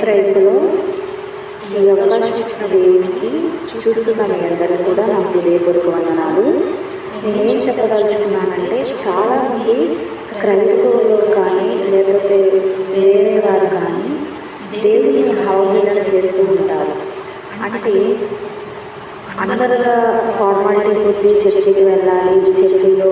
ప్రైజ్లో ఈ అవకాశం ఇచ్చిన దేవునికి చూస్తున్న మీ అందరూ కూడా నా హృదయపూర్వక వందనాలు. నేనేం చెప్పదలుచుకున్నానంటే, చాలామంది క్రైస్తవులు కానీ లేకపోతే వేరే వారు కానీ దేవుని అవహేళన చేస్తూ ఉంటారు. అంటే అందరుగా ఫార్మాలిటీ కొద్ది చర్చికి వెళ్ళాలి, చర్చిలో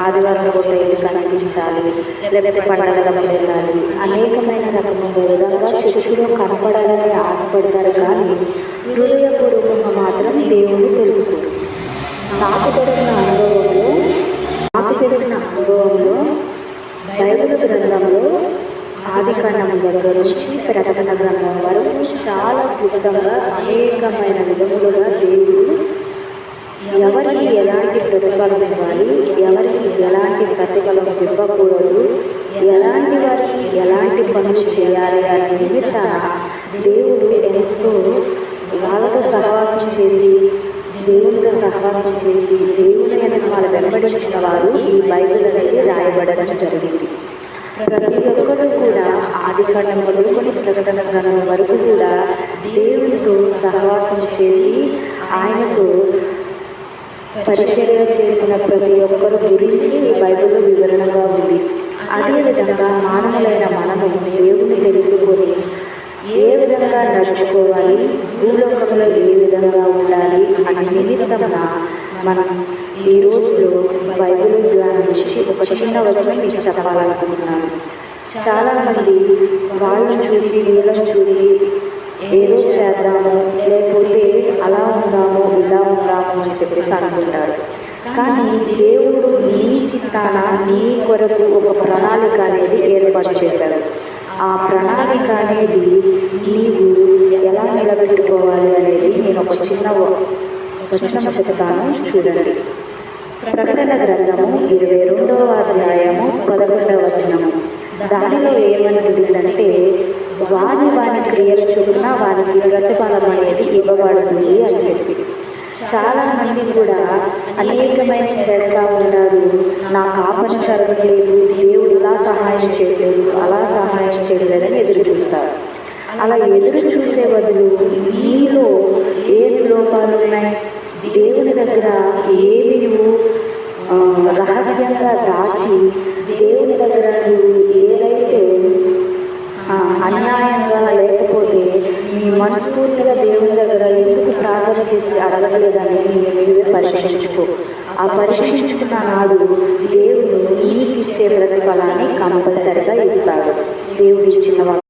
ఆదివారం పూట ఇది కనిపించాలి, లేకపోతే పండగలప్పుడు వెళ్ళాలి, అనేకమైన రకమైన విధంగా చర్చిలో కనపడాలని ఆశపడతారు. కానీ హృదయపూర్వకంగా మాత్రం దేవుడు తెలుసుకోరు. నాకు తెలిసిన అనుభవంలో బైబిల్ గ్రంథంలో ఆదికాండం దగ్గర నుంచి ప్రకటన గ్రంథం వరకు చాలా క్లుప్తంగా అనేకమైన విధములుగా దేవుడు ఎవరికి ఎలాంటి ప్రతిఫలం ఇవ్వాలి, ఎవరికి ఎలాంటి ప్రతిఫలం ఇవ్వకూడదు, ఎలాంటి వారికి ఎలాంటి పనులు చేయాలి అనే నిమిత్తాన దేవుడు ఎంతో వాళ్ళతో సహవాసం చేసి దేవునితో సహవాసం చేసి దేవుని వెనకాల వెంబడించిన వారు ఈ బైబిల్ అనేది రాయబడడం జరిగింది. ప్రతి ఒక్కరు కూడా ఆదికాండం మొదలుకొని ప్రకటన గ్రంథం వరకు కూడా దేవునితో సహవాసం చేసి ఆయనతో పరిచర్య చేసిన ప్రతి ఒక్కరు గురించి బైబిల్లో వివరణగా ఉంది. అదేవిధంగా మానవులైన మనము దేవుని తెలుసుకొని ఏ విధంగా నడుచుకోవాలి, భూలోకంలో ఏ విధంగా ఉండాలి అనే నిమిత్తమున మనం ఈ రోజులో బైబిల్ ధ్యానించి ఒక చిన్న వచనం మీకు చెప్పాలనుకుంటున్నాను. చాలామంది వాళ్ళని చూసి వీళ్ళని చూసి ఏదో చేద్దాము, లేకపోతే అలా ఉందాము ఇలా ఉందాము అని చెప్పేసి అనుకుంటారు. కానీ దేవుడు నీ చిత్తాన నీ కొరకు ఒక ప్రణాళిక అనేది ఏర్పాటు చేశాడు. ఆ ప్రణాళిక అనేది నీవు ఎలా నిలబెట్టుకోవాలి అనేది నేను ఒక చిన్న వచనం చెప్తాను, చూడండి. ప్రకటన గ్రంథము 22వ అధ్యాయము 11వ వచనము. దానిలో ఏమనుందంటే, వాని క్రియల చొప్పున వారికి ప్రతిఫలం అనేది ఇవ్వబడుతుంది అని చెప్పి. చాలా మంది కూడా అనేకమైన చేస్తూ ఉంటారు. నాకు ఆ పని జరగలేదు, దేవుడు ఇలా సహాయం చేయలేదు, అలా సహాయం చేయలేదని ఎదురు చూస్తారు. అలా ఎదురు చూసే బదులు నీలో ఏమి లోపాలు ఉన్నాయి, దేవుని దగ్గర ఏమి నువ్వు రహస్యంగా దాచి దేవుని దగ్గర నువ్వు ఏదైతే అన్యాయంగా లేకపోతే నీ మనస్ఫూర్తిగా దేవుని దగ్గర ఎందుకు ప్రార్థన చేసి అడగలేదని నీవే పరీక్షించుకో. ఆ పరీక్షించుకున్న నాడు దేవుడు నీకు ఇచ్చే ప్రతిఫలాన్ని కంపల్సరిగా ఇస్తాడు. దేవుడు ఇచ్చిన